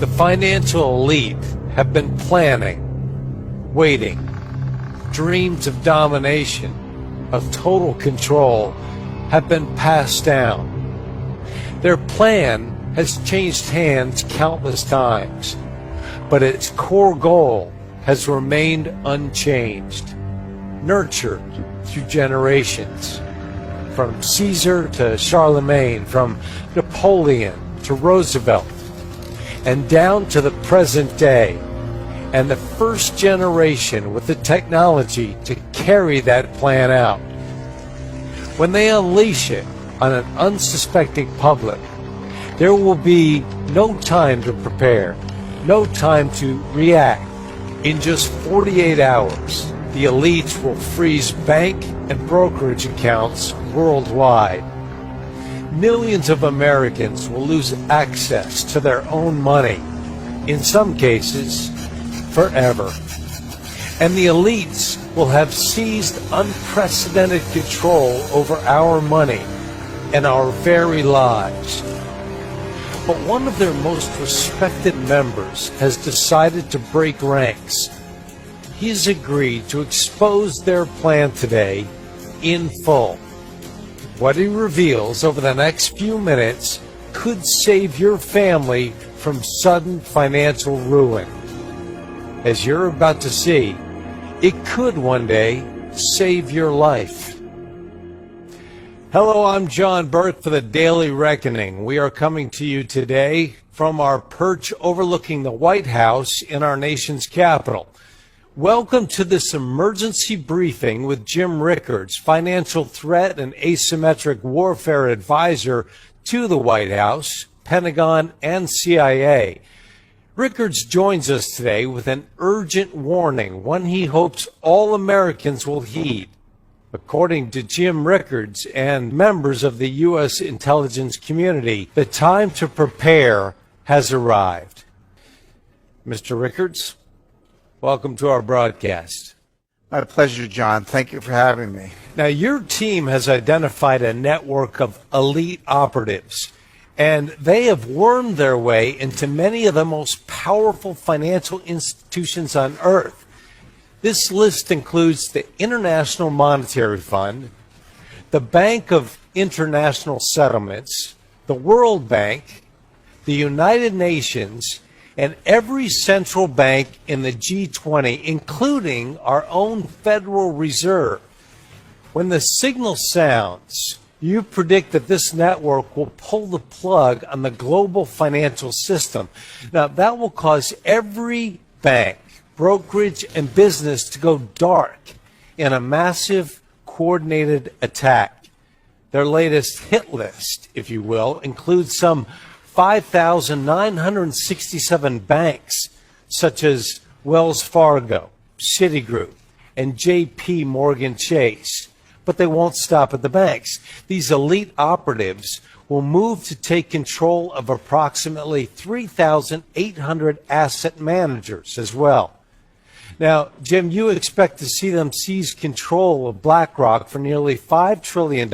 The financial elite have been planning, waiting. Dreams of domination, of total control, have been passed down. Their plan has changed hands countless times, but its core goal has remained unchanged, nurtured through generations. From Caesar to Charlemagne, from Napoleon to Roosevelt, and down to the present day, and the first generation with the technology to carry that plan out. When they unleash it on an unsuspecting public, there will be no time to prepare, no time to react. In just 48 hours, the elites will freeze bank and brokerage accounts worldwide. Millions of Americans will lose access to their own money, in some cases, forever. And the elites will have seized unprecedented control over our money and our very lives. But one of their most respected members has decided to break ranks. He has agreed to expose their plan today in full. What he reveals over the next few minutes could save your family from sudden financial ruin. As you're about to see, it could one day save your life. Hello, I'm John Burke for the Daily Reckoning. We are coming to you today from our perch overlooking the White House in our nation's capital. Welcome to this emergency briefing with Jim Rickards, financial threat and asymmetric warfare advisor to the White House, Pentagon, and CIA. Rickards joins us today with an urgent warning, one he hopes all Americans will heed. According to Jim Rickards and members of the U.S. intelligence community, the time to prepare has arrived. Mr. Rickards, welcome to our broadcast. My pleasure, John. Thank you for having me. Now, your team has identified a network of elite operatives, and they have wormed their way into many of the most powerful financial institutions on earth. This list includes the International Monetary Fund, the Bank of International Settlements, the World Bank, the United Nations, and every central bank in the G20, including our own Federal Reserve. When the signal sounds, you predict that this network will pull the plug on the global financial system. Now, that will cause every bank, brokerage, and business to go dark in a massive coordinated attack. Their latest hit list, if you will, includes some 5,967 banks, such as Wells Fargo, Citigroup, and J.P. Morgan Chase. But they won't stop at the banks. These elite operatives will move to take control of approximately 3,800 asset managers as well. Now, Jim, you expect to see them seize control of BlackRock for nearly $5 trillion,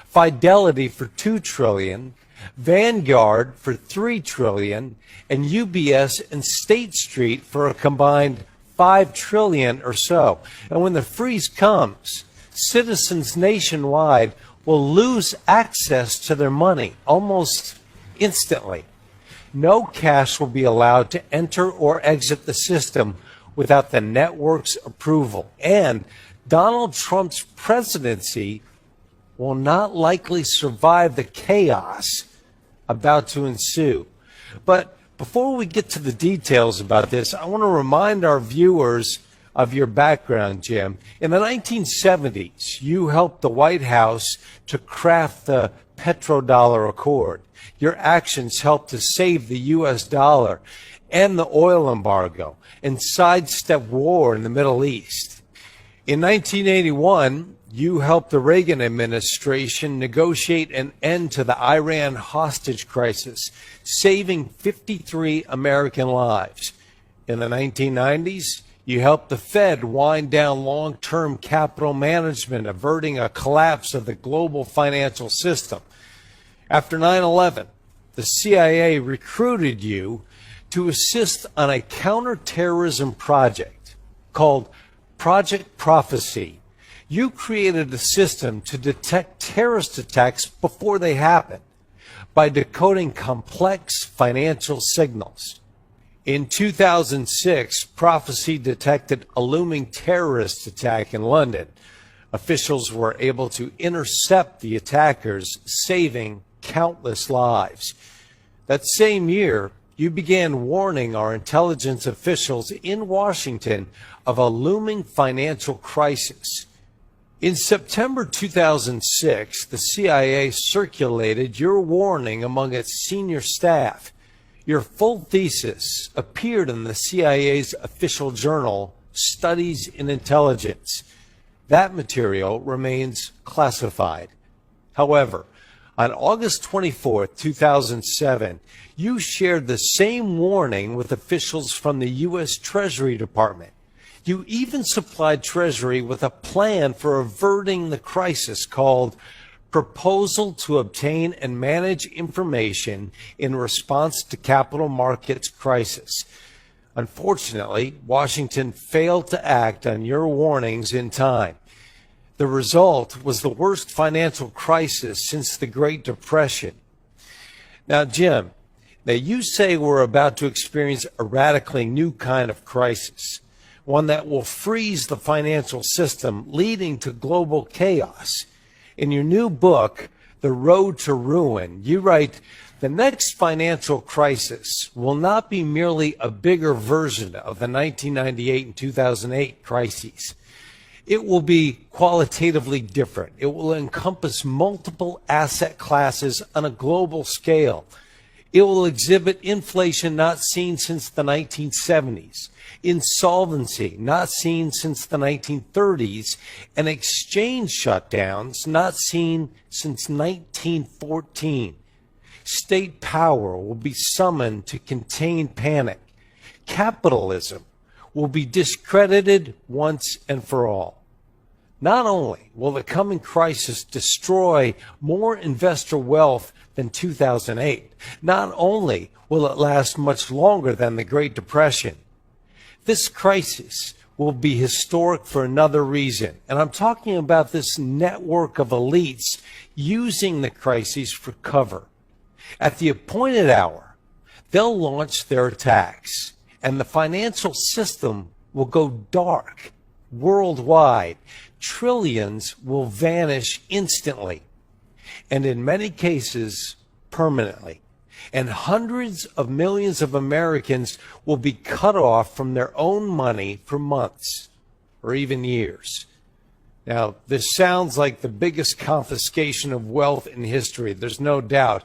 Fidelity for $2 trillion, Vanguard for $3 trillion, and UBS and State Street for a combined $5 trillion or so. And when the freeze comes, citizens nationwide will lose access to their money almost instantly. No cash will be allowed to enter or exit the system without the network's approval. And Donald Trump's presidency will not likely survive the chaos about to ensue. But before we get to the details about this, I want to remind our viewers of your background, Jim. In the 1970s, you helped the White House to craft the petrodollar accord. Your actions helped to save the U.S. dollar and the oil embargo and sidestep war in the Middle East. In 1981, you helped the Reagan administration negotiate an end to the Iran hostage crisis, saving 53 American lives. In the 1990s, you helped the Fed wind down long-term capital management, averting a collapse of the global financial system. After 9/11, the CIA recruited you to assist on a counterterrorism project called Project Prophecy. You created a system to detect terrorist attacks before they happen by decoding complex financial signals. In 2006, Prophecy detected a looming terrorist attack in London. Officials were able to intercept the attackers, saving countless lives. That same year, you began warning our intelligence officials in Washington of a looming financial crisis. In September 2006, the CIA circulated your warning among its senior staff. Your full thesis appeared in the CIA's official journal, Studies in Intelligence. That material remains classified. However, on August 24, 2007, you shared the same warning with officials from the U.S. Treasury Department. You even supplied Treasury with a plan for averting the crisis called Proposal to Obtain and Manage Information in Response to Capital Markets Crisis. Unfortunately, Washington failed to act on your warnings in time. The result was the worst financial crisis since the Great Depression. Now, Jim, you say we're about to experience a radically new kind of crisis, one that will freeze the financial system, leading to global chaos. In your new book, The Road to Ruin, you write, the next financial crisis will not be merely a bigger version of the 1998 and 2008 crises. It will be qualitatively different. It will encompass multiple asset classes on a global scale. It will exhibit inflation not seen since the 1970s, insolvency not seen since the 1930s, and exchange shutdowns not seen since 1914. State power will be summoned to contain panic. Capitalism will be discredited once and for all. Not only will the coming crisis destroy more investor wealth than 2008, not only will it last much longer than the Great Depression, this crisis will be historic for another reason. And I'm talking about this network of elites using the crises for cover. At the appointed hour, they'll launch their attacks, and the financial system will go dark worldwide. Trillions will vanish instantly, and in many cases, permanently. And hundreds of millions of Americans will be cut off from their own money for months or even years. Now, this sounds like the biggest confiscation of wealth in history. There's no doubt.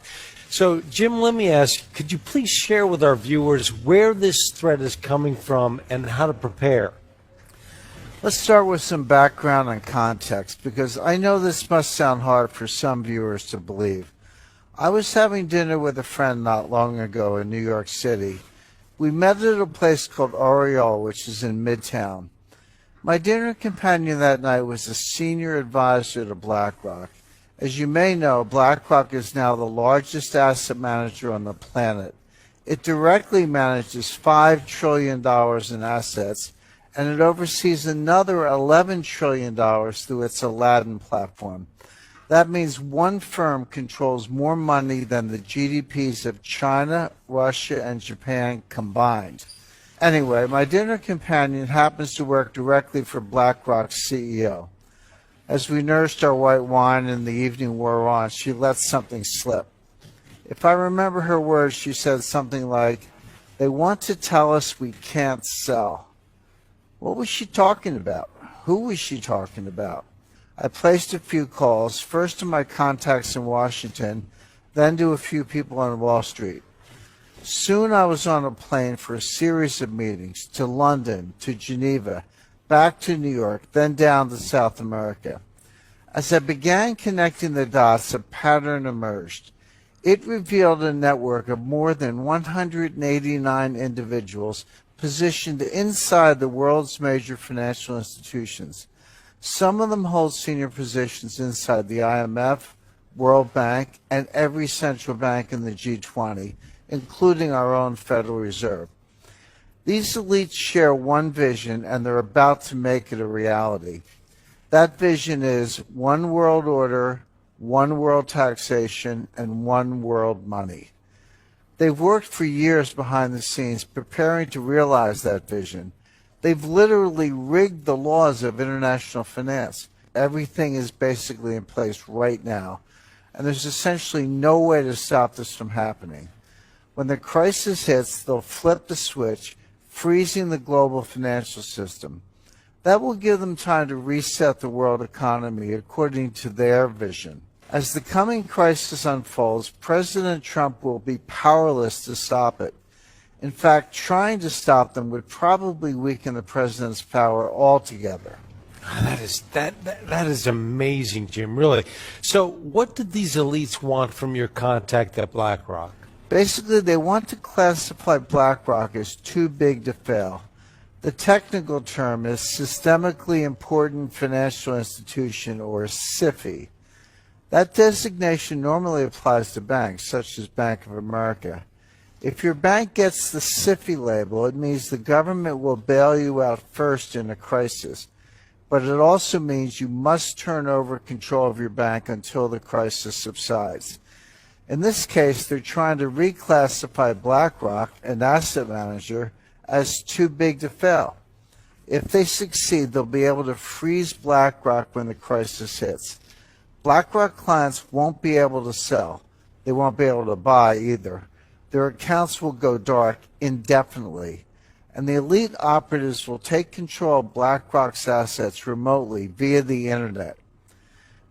So, Jim, let me ask, could you please share with our viewers where this threat is coming from and how to prepare? Let's start with some background and context, because I know this must sound hard for some viewers to believe. I was having dinner with a friend not long ago in New York City. We met at a place called Oriole, which is in Midtown. My dinner companion that night was a senior advisor to BlackRock. As you may know, BlackRock is now the largest asset manager on the planet. It directly manages $5 trillion in assets, and it oversees another $11 trillion through its Aladdin platform. That means one firm controls more money than the GDPs of China, Russia, and Japan combined. Anyway, my dinner companion happens to work directly for BlackRock's CEO. As we nursed our white wine and the evening wore on, she let something slip. If I remember her words, she said something like, "They want to tell us we can't sell." What was she talking about? Who was she talking about? I placed a few calls, first to my contacts in Washington, then to a few people on Wall Street. Soon I was on a plane for a series of meetings to London, to Geneva, back to New York, then down to South America. As I began connecting the dots, a pattern emerged. It revealed a network of more than 189 individuals positioned inside the world's major financial institutions. Some of them hold senior positions inside the IMF, World Bank, and every central bank in the G20, including our own Federal Reserve. These elites share one vision, and they're about to make it a reality. That vision is one world order, one world taxation, and one world money. They've worked for years behind the scenes preparing to realize that vision. They've literally rigged the laws of international finance. Everything is basically in place right now, and there's essentially no way to stop this from happening. When the crisis hits, they'll flip the switch, freezing the global financial system. That will give them time to reset the world economy according to their vision. As the coming crisis unfolds, President Trump will be powerless to stop it. In fact, trying to stop them would probably weaken the president's power altogether. That is amazing, Jim, really. So what did these elites want from your contact at BlackRock? Basically, they want to classify BlackRock as too big to fail. The technical term is Systemically Important Financial Institution, or SIFI. That designation normally applies to banks, such as Bank of America. If your bank gets the SIFI label, it means the government will bail you out first in a crisis. But it also means you must turn over control of your bank until the crisis subsides. In this case, they're trying to reclassify BlackRock, an asset manager, as too big to fail. If they succeed, they'll be able to freeze BlackRock when the crisis hits. BlackRock clients won't be able to sell. They won't be able to buy either. Their accounts will go dark indefinitely, and the elite operatives will take control of BlackRock's assets remotely via the internet.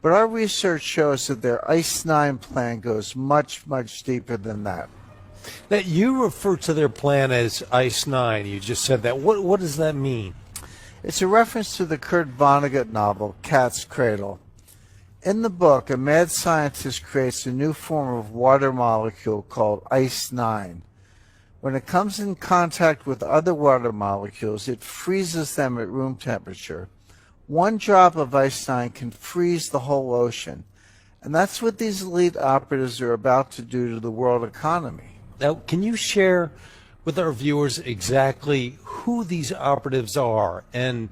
But our research shows that their ICE 9 plan goes much, much deeper than that. Now, you refer to their plan as ICE 9. You just said that. What does that mean? It's a reference to the Kurt Vonnegut novel, Cat's Cradle. In the book, a mad scientist creates a new form of water molecule called ICE 9. When it comes in contact with other water molecules, it freezes them at room temperature. One drop of ICE 9 can freeze the whole ocean. And that's what these elite operatives are about to do to the world economy. Now, can you share with our viewers exactly who these operatives are and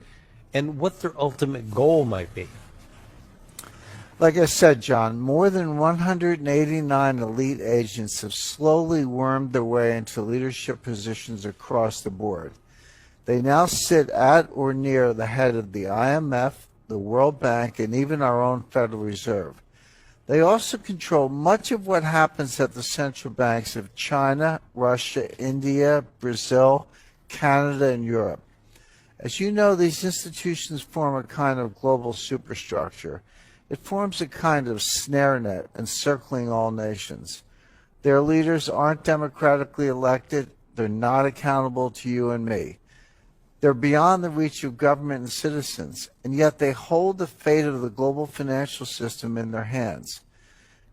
what their ultimate goal might be? Like I said, John, more than 189 elite agents have slowly wormed their way into leadership positions across the board. They now sit at or near the head of the IMF, the World Bank, and even our own Federal Reserve. They also control much of what happens at the central banks of China, Russia, India, Brazil, Canada, and Europe. As you know, these institutions form a kind of global superstructure. It forms a kind of snare net encircling all nations. Their leaders aren't democratically elected. They're not accountable to you and me. They're beyond the reach of government and citizens, and yet they hold the fate of the global financial system in their hands.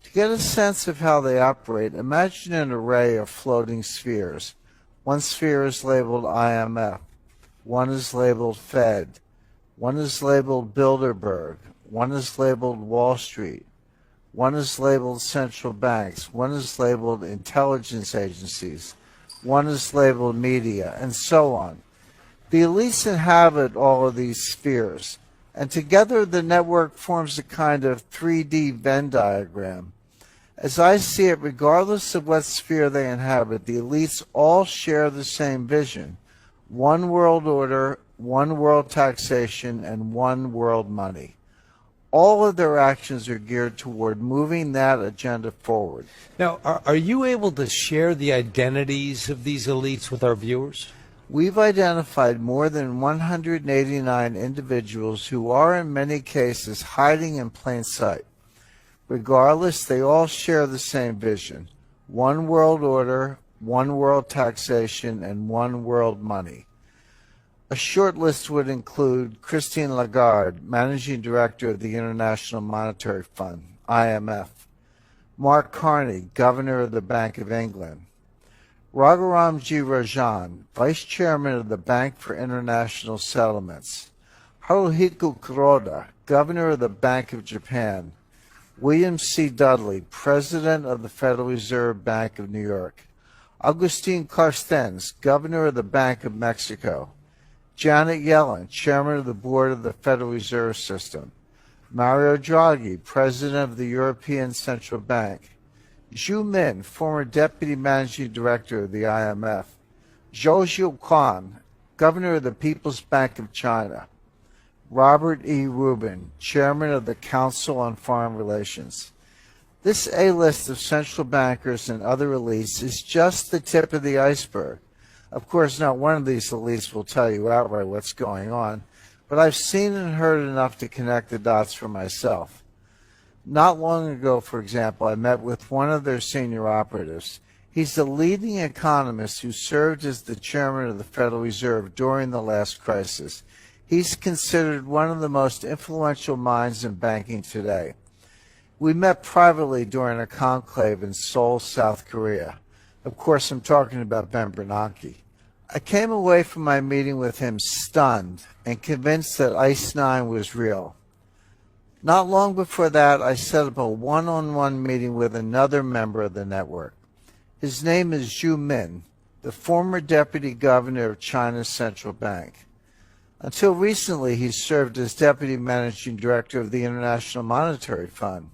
To get a sense of how they operate, imagine an array of floating spheres. One sphere is labeled IMF. One is labeled Fed. One is labeled Bilderberg. One is labeled Wall Street. One is labeled central banks. One is labeled intelligence agencies. One is labeled media, and so on. The elites inhabit all of these spheres, and together the network forms a kind of 3D Venn diagram. As I see it, regardless of what sphere they inhabit, the elites all share the same vision: one world order, one world taxation, and one world money. All of their actions are geared toward moving that agenda forward. Now, are you able to share the identities of these elites with our viewers? We've identified more than 189 individuals who are in many cases hiding in plain sight. Regardless, they all share the same vision: one world order, one world taxation, and one world money. A short list would include Christine Lagarde, Managing Director of the International Monetary Fund, IMF; Mark Carney, Governor of the Bank of England; Raghuram G. Rajan, Vice Chairman of the Bank for International Settlements; Haruhiko Kuroda, Governor of the Bank of Japan; William C. Dudley, President of the Federal Reserve Bank of New York; Agustin Carstens, governor of the Bank of Mexico; Janet Yellen, chairman of the board of the Federal Reserve System; Mario Draghi, president of the European Central Bank; Zhu Min, former deputy managing director of the IMF; Zhou Zhiuquan, governor of the People's Bank of China; Robert E. Rubin, chairman of the Council on Foreign Relations. This A-list of central bankers and other elites is just the tip of the iceberg. Of course, not one of these elites will tell you outright what's going on, but I've seen and heard enough to connect the dots for myself. Not long ago, for example, I met with one of their senior operatives. He's the leading economist who served as the chairman of the Federal Reserve during the last crisis. He's considered one of the most influential minds in banking today. We met privately during a conclave in Seoul, South Korea. Of course, I'm talking about Ben Bernanke. I came away from my meeting with him stunned and convinced that ICE 9 was real. Not long before that, I set up a one-on-one meeting with another member of the network. His name is Zhu Min, the former deputy governor of China's central bank. Until recently, he served as deputy managing director of the International Monetary Fund.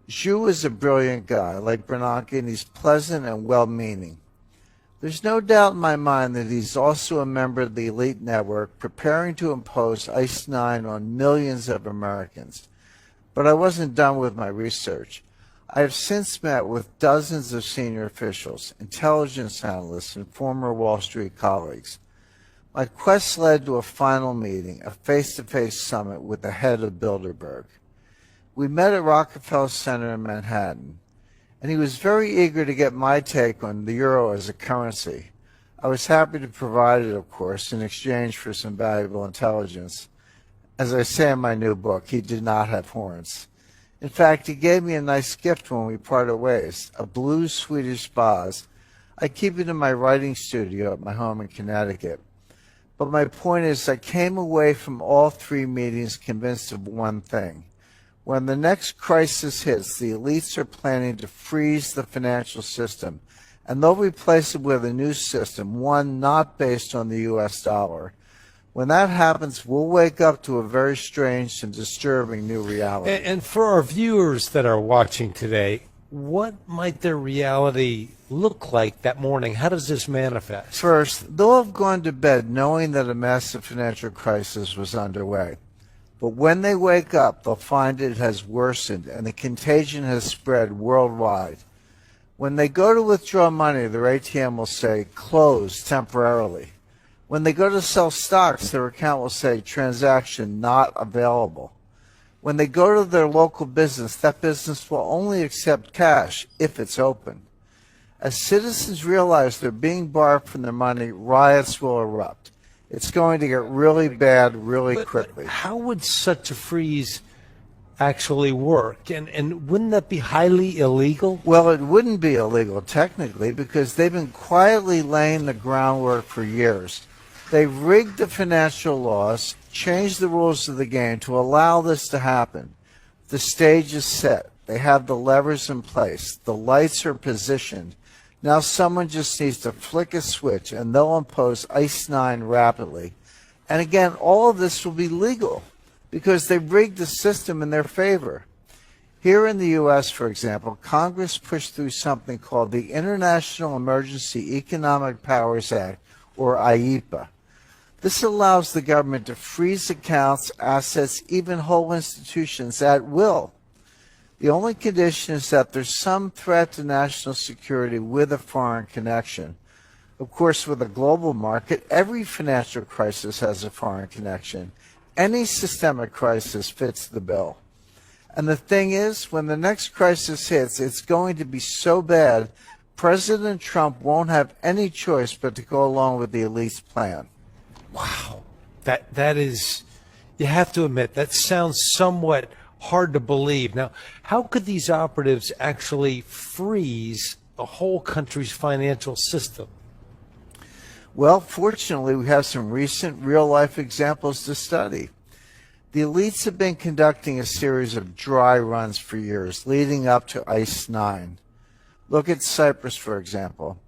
Zhu is a brilliant guy, like Bernanke, and he's pleasant and well-meaning. There's no doubt in my mind that he's also a member of the elite network preparing to impose ICE 9 on millions of Americans. But I wasn't done with my research. I have since met with dozens of senior officials, intelligence analysts, and former Wall Street colleagues. My quest led to a final meeting, a face-to-face summit with the head of Bilderberg. We met at Rockefeller Center in Manhattan, and he was very eager to get my take on the euro as a currency. I was happy to provide it, of course, in exchange for some valuable intelligence. As I say in my new book, he did not have horns. In fact, he gave me a nice gift when we parted ways, a blue Swedish vase. I keep it in my writing studio at my home in Connecticut. But my point is, I came away from all three meetings convinced of one thing. When the next crisis hits, the elites are planning to freeze the financial system, and they'll replace it with a new system, one not based on the U.S. dollar. When that happens, we'll wake up to a very strange and disturbing new reality. And for our viewers that are watching today, what might their reality look like that morning? How does this manifest? First, they'll have gone to bed knowing that a massive financial crisis was underway. But when they wake up, they'll find it has worsened and the contagion has spread worldwide. When they go to withdraw money, their ATM will say, closed temporarily. When they go to sell stocks, their account will say, transaction not available. When they go to their local business, that business will only accept cash if it's open. As citizens realize they're being barred from their money, riots will erupt. It's going to get really bad really quickly. But how would such a freeze actually work? And wouldn't that be highly illegal? Well, it wouldn't be illegal technically because they've been quietly laying the groundwork for years. They've rigged the financial laws, changed the rules of the game to allow this to happen. The stage is set. They have the levers in place. The lights are positioned. Now someone just needs to flick a switch and they'll impose ICE 9 rapidly. And again, all of this will be legal because they've rigged the system in their favor. Here in the U.S., for example, Congress pushed through something called the International Emergency Economic Powers Act, or IEPA. This allows the government to freeze accounts, assets, even whole institutions at will. The only condition is that there's some threat to national security with a foreign connection. Of course, with a global market, every financial crisis has a foreign connection. Any systemic crisis fits the bill. And the thing is, when the next crisis hits, it's going to be so bad, President Trump won't have any choice but to go along with the elite's plan. Wow. That is, you have to admit, that sounds somewhat hard to believe. Now, how could these operatives actually freeze the whole country's financial system? Well, fortunately, we have some recent real-life examples to study. The elites have been conducting a series of dry runs for years, leading up to ICE 9. Look at Cyprus, for example.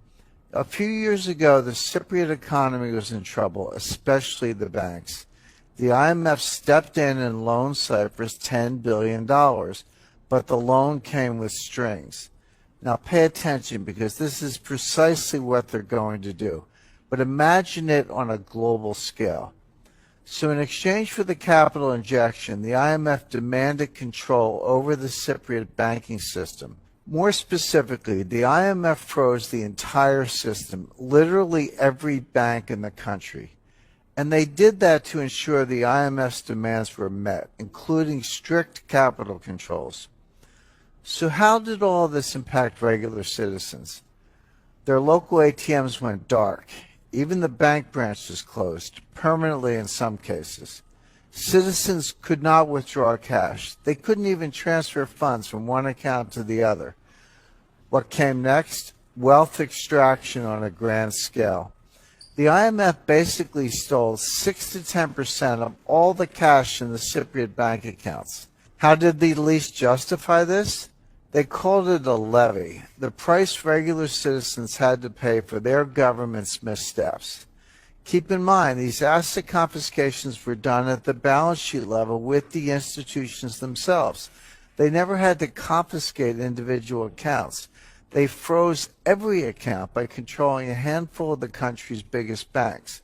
A few years ago, the Cypriot economy was in trouble, especially the banks. The IMF stepped in and loaned Cyprus $10 billion, but the loan came with strings. Now pay attention, because this is precisely what they're going to do. But imagine it on a global scale. So in exchange for the capital injection, the IMF demanded control over the Cypriot banking system. More specifically, the IMF froze the entire system, literally every bank in the country. And they did that to ensure the IMF's demands were met, including strict capital controls. So how did all this impact regular citizens? Their local ATMs went dark. Even the bank branch was closed, permanently in some cases. Citizens could not withdraw cash. They couldn't even transfer funds from one account to the other. What came next? Wealth extraction on a grand scale. The IMF basically stole 6 to 10% of all the cash in the Cypriot bank accounts. How did the elites justify this? They called it a levy, the price regular citizens had to pay for their government's missteps. Keep in mind, these asset confiscations were done at the balance sheet level with the institutions themselves. They never had to confiscate individual accounts. They froze every account by controlling a handful of the country's biggest banks.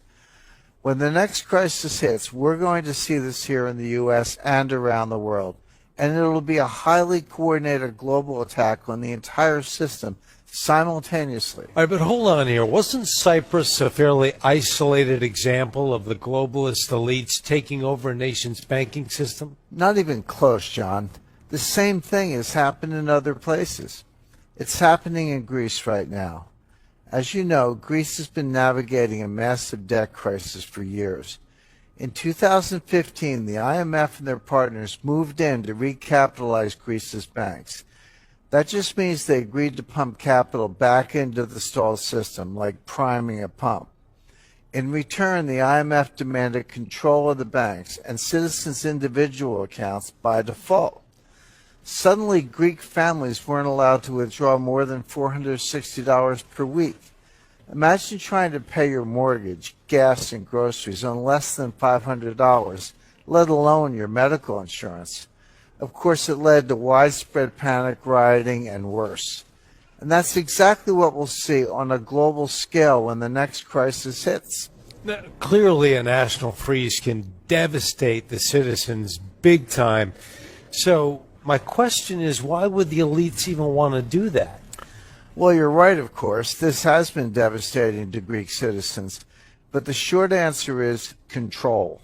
When the next crisis hits, we're going to see this here in the U.S. and around the world. And it'll be a highly coordinated global attack on the entire system simultaneously. All right, but hold on here. Wasn't Cyprus a fairly isolated example of the globalist elites taking over a nation's banking system? Not even close, John. The same thing has happened in other places. It's happening in Greece right now. As you know, Greece has been navigating a massive debt crisis for years. In 2015, the IMF and their partners moved in to recapitalize Greece's banks. That just means they agreed to pump capital back into the stalled system, like priming a pump. In return, the IMF demanded control of the banks and citizens' individual accounts by default. Suddenly, Greek families weren't allowed to withdraw more than $460 per week. Imagine trying to pay your mortgage, gas, and groceries on less than $500, let alone your medical insurance. Of course, it led to widespread panic, rioting, and worse. And that's exactly what we'll see on a global scale when the next crisis hits. Now, clearly, a national freeze can devastate the citizens big time. So my question is, why would the elites even want to do that? Well, you're right, of course. This has been devastating to Greek citizens. But the short answer is control.